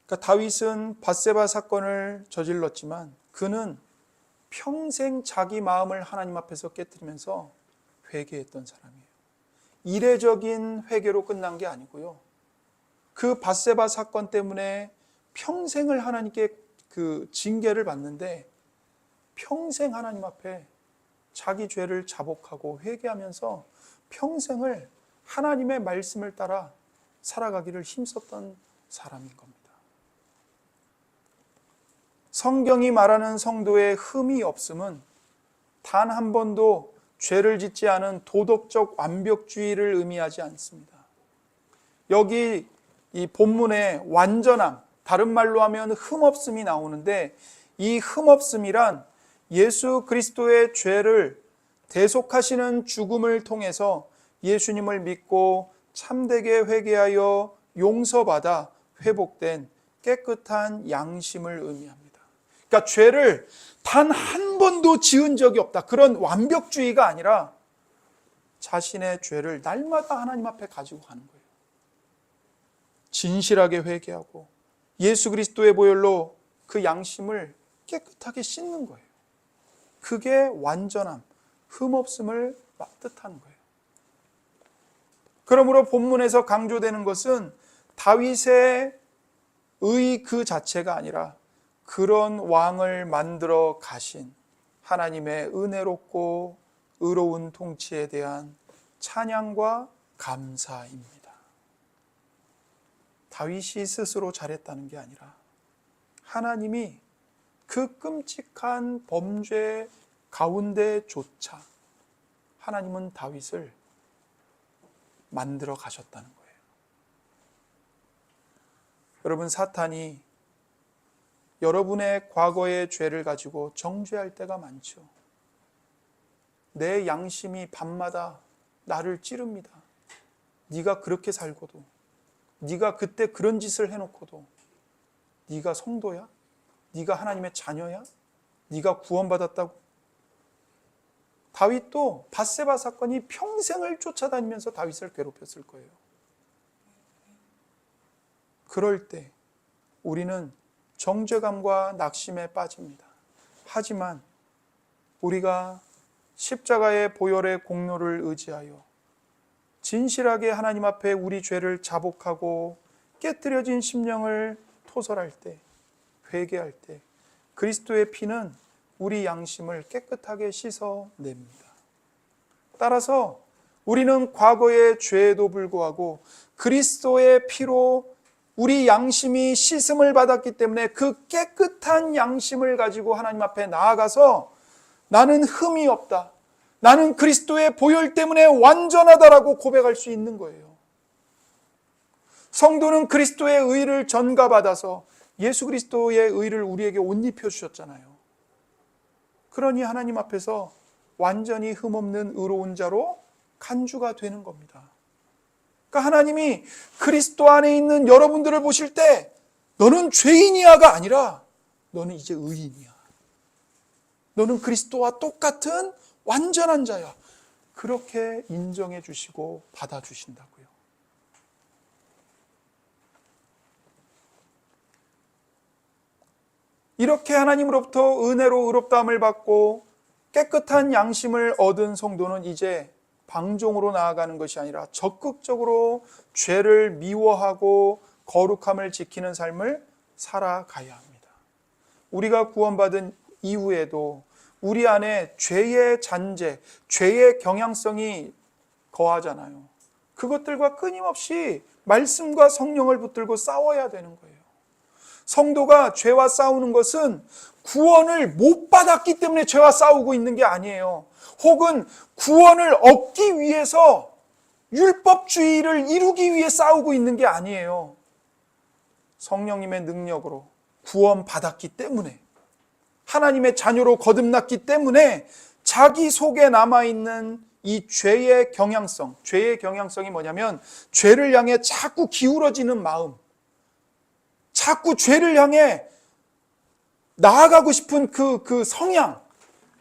그러니까 다윗은 밧세바 사건을 저질렀지만 그는 평생 자기 마음을 하나님 앞에서 깨뜨리면서 회개했던 사람이에요. 이례적인 회개로 끝난 게 아니고요. 그 밧세바 사건 때문에 평생을 하나님께 그 징계를 받는데 평생 하나님 앞에 자기 죄를 자복하고 회개하면서 평생을 하나님의 말씀을 따라 살아가기를 힘썼던 사람인 겁니다. 성경이 말하는 성도의 흠이 없음은 단 한 번도 죄를 짓지 않은 도덕적 완벽주의를 의미하지 않습니다. 여기 이 본문에 완전함, 다른 말로 하면 흠없음이 나오는데 이 흠없음이란 예수 그리스도의 죄를 대속하시는 죽음을 통해서 예수님을 믿고 참되게 회개하여 용서받아 회복된 깨끗한 양심을 의미합니다. 그러니까 죄를 단 한 번도 지은 적이 없다, 그런 완벽주의가 아니라 자신의 죄를 날마다 하나님 앞에 가지고 가는 거예요. 진실하게 회개하고 예수 그리스도의 보혈로 그 양심을 깨끗하게 씻는 거예요. 그게 완전함, 흠없음을 뜻하는 거예요. 그러므로 본문에서 강조되는 것은 다윗의 의 그 자체가 아니라 그런 왕을 만들어 가신 하나님의 은혜롭고 의로운 통치에 대한 찬양과 감사입니다. 다윗이 스스로 잘했다는 게 아니라 하나님이 그 끔찍한 범죄 가운데조차 하나님은 다윗을 만들어 가셨다는 거예요. 여러분, 사탄이 여러분의 과거의 죄를 가지고 정죄할 때가 많죠. 내 양심이 밤마다 나를 찌릅니다. 네가 그렇게 살고도, 네가 그때 그런 짓을 해놓고도 네가 성도야? 네가 하나님의 자녀야? 네가 구원받았다고? 다윗도 밧세바 사건이 평생을 쫓아다니면서 다윗을 괴롭혔을 거예요. 그럴 때 우리는 정죄감과 낙심에 빠집니다. 하지만 우리가 십자가의 보혈의 공로를 의지하여 진실하게 하나님 앞에 우리 죄를 자복하고 깨뜨려진 심령을 토설할 때, 회개할 때 그리스도의 피는 우리 양심을 깨끗하게 씻어냅니다. 따라서 우리는 과거의 죄에도 불구하고 그리스도의 피로 우리 양심이 씻음을 받았기 때문에 그 깨끗한 양심을 가지고 하나님 앞에 나아가서 나는 흠이 없다, 나는 그리스도의 보혈 때문에 완전하다라고 고백할 수 있는 거예요. 성도는 그리스도의 의를 전가받아서 예수 그리스도의 의를 우리에게 옷 입혀주셨잖아요. 그러니 하나님 앞에서 완전히 흠없는 의로운 자로 간주가 되는 겁니다. 그러니까 하나님이 그리스도 안에 있는 여러분들을 보실 때 너는 죄인이야가 아니라 너는 이제 의인이야, 너는 그리스도와 똑같은 완전한 자야, 그렇게 인정해 주시고 받아주신다고요. 이렇게 하나님으로부터 은혜로 의롭다함을 받고 깨끗한 양심을 얻은 성도는 이제 방종으로 나아가는 것이 아니라 적극적으로 죄를 미워하고 거룩함을 지키는 삶을 살아가야 합니다. 우리가 구원받은 이후에도 우리 안에 죄의 잔재, 죄의 경향성이 거하잖아요. 그것들과 끊임없이 말씀과 성령을 붙들고 싸워야 되는 거예요. 성도가 죄와 싸우는 것은 구원을 못 받았기 때문에 죄와 싸우고 있는 게 아니에요. 혹은 구원을 얻기 위해서 율법주의를 이루기 위해 싸우고 있는 게 아니에요. 성령님의 능력으로 구원받았기 때문에, 하나님의 자녀로 거듭났기 때문에 자기 속에 남아있는 이 죄의 경향성이 뭐냐면 죄를 향해 자꾸 기울어지는 마음, 자꾸 죄를 향해 나아가고 싶은 그 성향,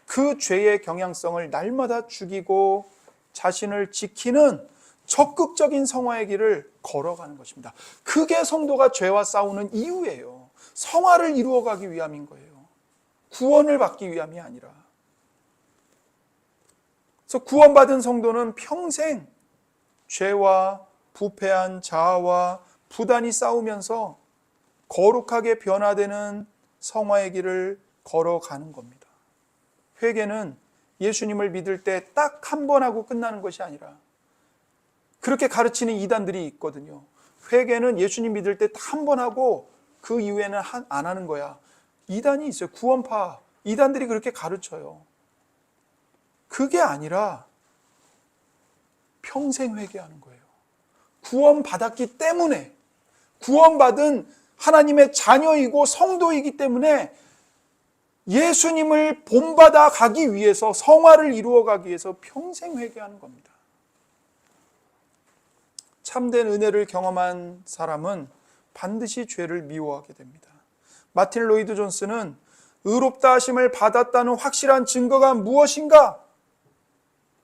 그 죄의 경향성을 날마다 죽이고 자신을 지키는 적극적인 성화의 길을 걸어가는 것입니다. 그게 성도가 죄와 싸우는 이유예요. 성화를 이루어가기 위함인 거예요. 구원을 받기 위함이 아니라. 그래서 구원받은 성도는 평생 죄와 부패한 자아와 부단히 싸우면서 거룩하게 변화되는 성화의 길을 걸어가는 겁니다. 회개는 예수님을 믿을 때 딱 한 번 하고 끝나는 것이 아니라, 그렇게 가르치는 이단들이 있거든요. 회개는 예수님 믿을 때 딱 한 번 하고 그 이후에는 안 하는 거야. 이단이 있어요. 구원파 이단들이 그렇게 가르쳐요. 그게 아니라 평생 회개하는 거예요. 구원받았기 때문에, 구원받은 하나님의 자녀이고 성도이기 때문에 예수님을 본받아 가기 위해서, 성화를 이루어 가기 위해서 평생 회개하는 겁니다. 참된 은혜를 경험한 사람은 반드시 죄를 미워하게 됩니다. 마틴 로이드 존스는 의롭다 하심을 받았다는 확실한 증거가 무엇인가?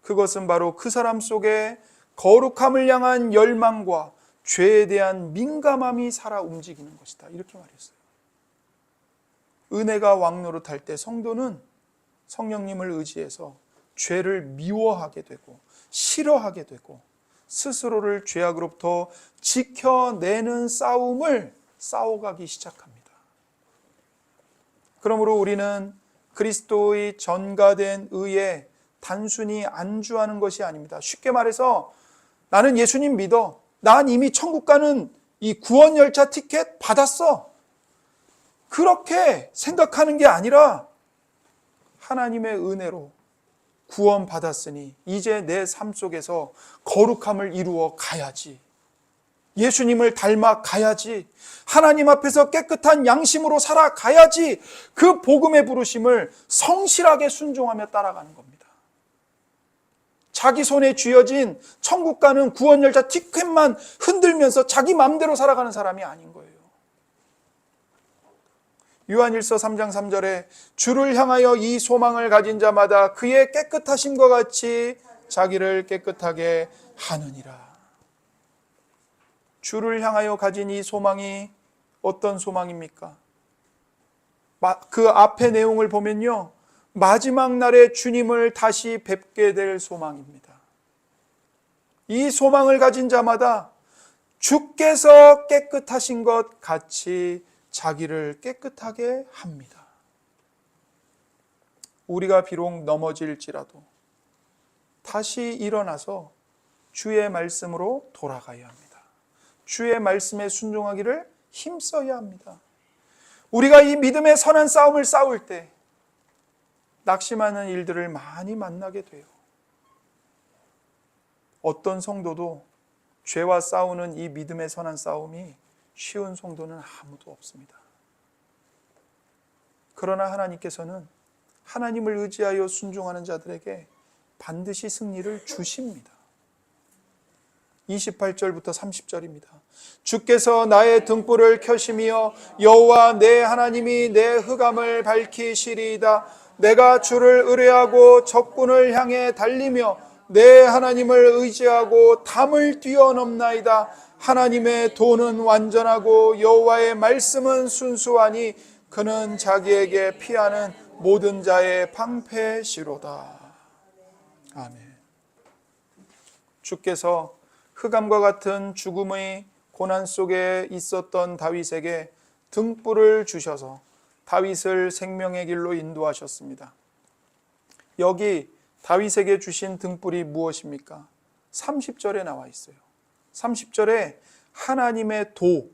그것은 바로 그 사람 속에 거룩함을 향한 열망과 죄에 대한 민감함이 살아 움직이는 것이다. 이렇게 말했어요. 은혜가 왕노릇할 때 성도는 성령님을 의지해서 죄를 미워하게 되고 싫어하게 되고 스스로를 죄악으로부터 지켜내는 싸움을 싸워가기 시작합니다. 그러므로 우리는 그리스도의 전가된 의에 단순히 안주하는 것이 아닙니다. 쉽게 말해서 나는 예수님 믿어. 난 이미 천국 가는 이 구원 열차 티켓 받았어. 그렇게 생각하는 게 아니라 하나님의 은혜로 구원 받았으니 이제 내 삶 속에서 거룩함을 이루어 가야지. 예수님을 닮아 가야지. 하나님 앞에서 깨끗한 양심으로 살아가야지. 그 복음의 부르심을 성실하게 순종하며 따라가는 겁니다. 자기 손에 쥐어진 천국 가는 구원 열차 티켓만 흔들면서 자기 마음대로 살아가는 사람이 아닌 거예요. 요한일서 3장 3절에 주를 향하여 이 소망을 가진 자마다 그의 깨끗하심과 같이 자기를 깨끗하게 하느니라. 주를 향하여 가진 이 소망이 어떤 소망입니까? 그 앞의 내용을 보면요, 마지막 날에 주님을 다시 뵙게 될 소망입니다. 이 소망을 가진 자마다 주께서 깨끗하신 것 같이 자기를 깨끗하게 합니다. 우리가 비록 넘어질지라도 다시 일어나서 주의 말씀으로 돌아가야 합니다. 주의 말씀에 순종하기를 힘써야 합니다. 우리가 이 믿음의 선한 싸움을 싸울 때 낙심하는 일들을 많이 만나게 돼요. 어떤 성도도 죄와 싸우는 이 믿음의 선한 싸움이 쉬운 성도는 아무도 없습니다. 그러나 하나님께서는 하나님을 의지하여 순종하는 자들에게 반드시 승리를 주십니다. 28절부터 30절입니다. 주께서 나의 등불을 켜시며 여호와 내 하나님이 내 흑암을 밝히시리이다. 내가 주를 의뢰하고 적군을 향해 달리며 내 하나님을 의지하고 담을 뛰어넘나이다. 하나님의 도는 완전하고 여호와의 말씀은 순수하니 그는 자기에게 피하는 모든 자의 방패시로다. 아멘. 주께서 흑암과 같은 죽음의 고난 속에 있었던 다윗에게 등불을 주셔서 다윗을 생명의 길로 인도하셨습니다. 여기 다윗에게 주신 등불이 무엇입니까? 30절에 나와 있어요. 30절에 하나님의 도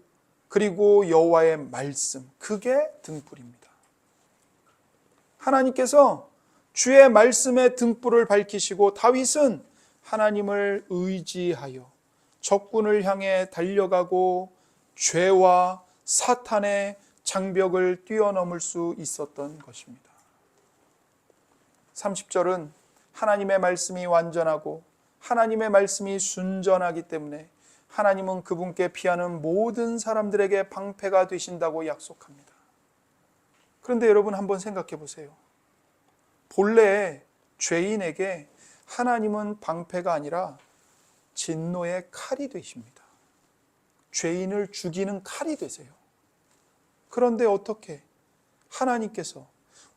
그리고 여호와의 말씀, 그게 등불입니다. 하나님께서 주의 말씀의 등불을 밝히시고 다윗은 하나님을 의지하여 적군을 향해 달려가고 죄와 사탄의 장벽을 뛰어넘을 수 있었던 것입니다. 30절은 하나님의 말씀이 완전하고 하나님의 말씀이 순전하기 때문에 하나님은 그분께 피하는 모든 사람들에게 방패가 되신다고 약속합니다. 그런데 여러분 한번 생각해 보세요. 본래 죄인에게 하나님은 방패가 아니라 진노의 칼이 되십니다. 죄인을 죽이는 칼이 되세요. 그런데 어떻게 하나님께서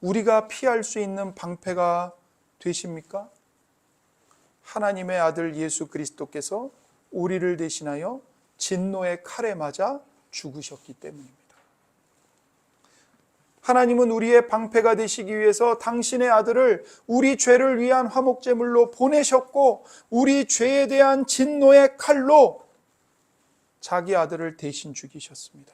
우리가 피할 수 있는 방패가 되십니까? 하나님의 아들 예수 그리스도께서 우리를 대신하여 진노의 칼에 맞아 죽으셨기 때문입니다. 하나님은 우리의 방패가 되시기 위해서 당신의 아들을 우리 죄를 위한 화목제물로 보내셨고 우리 죄에 대한 진노의 칼로 자기 아들을 대신 죽이셨습니다.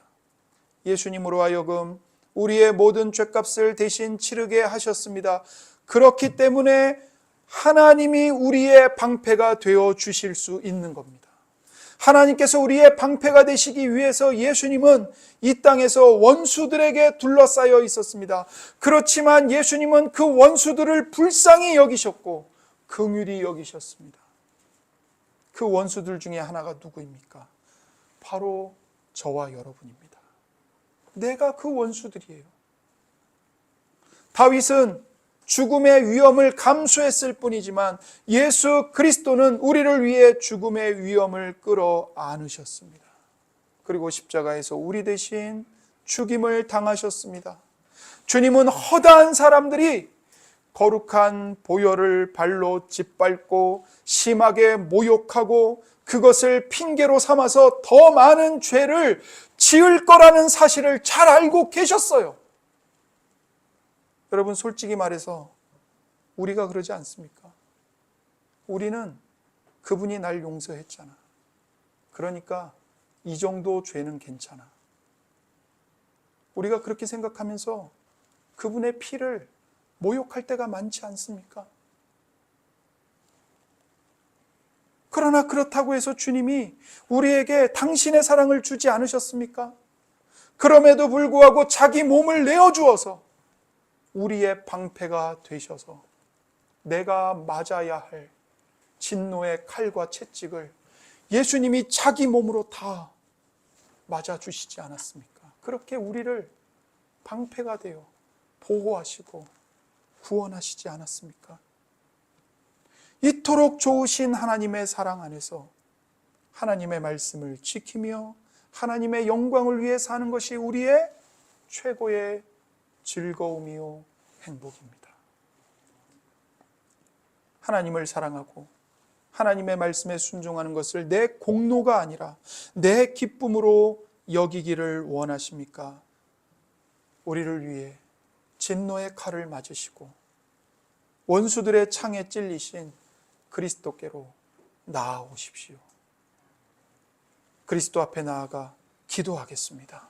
예수님으로 하여금 우리의 모든 죄값을 대신 치르게 하셨습니다. 그렇기 때문에 하나님이 우리의 방패가 되어 주실 수 있는 겁니다. 하나님께서 우리의 방패가 되시기 위해서 예수님은 이 땅에서 원수들에게 둘러싸여 있었습니다. 그렇지만 예수님은 그 원수들을 불쌍히 여기셨고 긍휼히 여기셨습니다. 그 원수들 중에 하나가 누구입니까? 바로 저와 여러분입니다. 내가 그 원수들이에요. 다윗은 죽음의 위험을 감수했을 뿐이지만 예수 그리스도는 우리를 위해 죽음의 위험을 끌어안으셨습니다. 그리고 십자가에서 우리 대신 죽임을 당하셨습니다. 주님은 허다한 사람들이 거룩한 보혈을 발로 짓밟고 심하게 모욕하고 그것을 핑계로 삼아서 더 많은 죄를 지을 거라는 사실을 잘 알고 계셨어요. 여러분, 솔직히 말해서 우리가 그러지 않습니까? 우리는 그분이 날 용서했잖아. 그러니까 이 정도 죄는 괜찮아. 우리가 그렇게 생각하면서 그분의 피를 모욕할 때가 많지 않습니까? 그러나 그렇다고 해서 주님이 우리에게 당신의 사랑을 주지 않으셨습니까? 그럼에도 불구하고 자기 몸을 내어주어서 우리의 방패가 되셔서 내가 맞아야 할 진노의 칼과 채찍을 예수님이 자기 몸으로 다 맞아주시지 않았습니까? 그렇게 우리를 방패가 되어 보호하시고 구원하시지 않았습니까? 이토록 좋으신 하나님의 사랑 안에서 하나님의 말씀을 지키며 하나님의 영광을 위해 사는 것이 우리의 최고의 즐거움이요 행복입니다. 하나님을 사랑하고 하나님의 말씀에 순종하는 것을 내 공로가 아니라 내 기쁨으로 여기기를 원하십니까? 우리를 위해 진노의 칼을 맞으시고 원수들의 창에 찔리신 그리스도께로 나아오십시오. 그리스도 앞에 나아가 기도하겠습니다.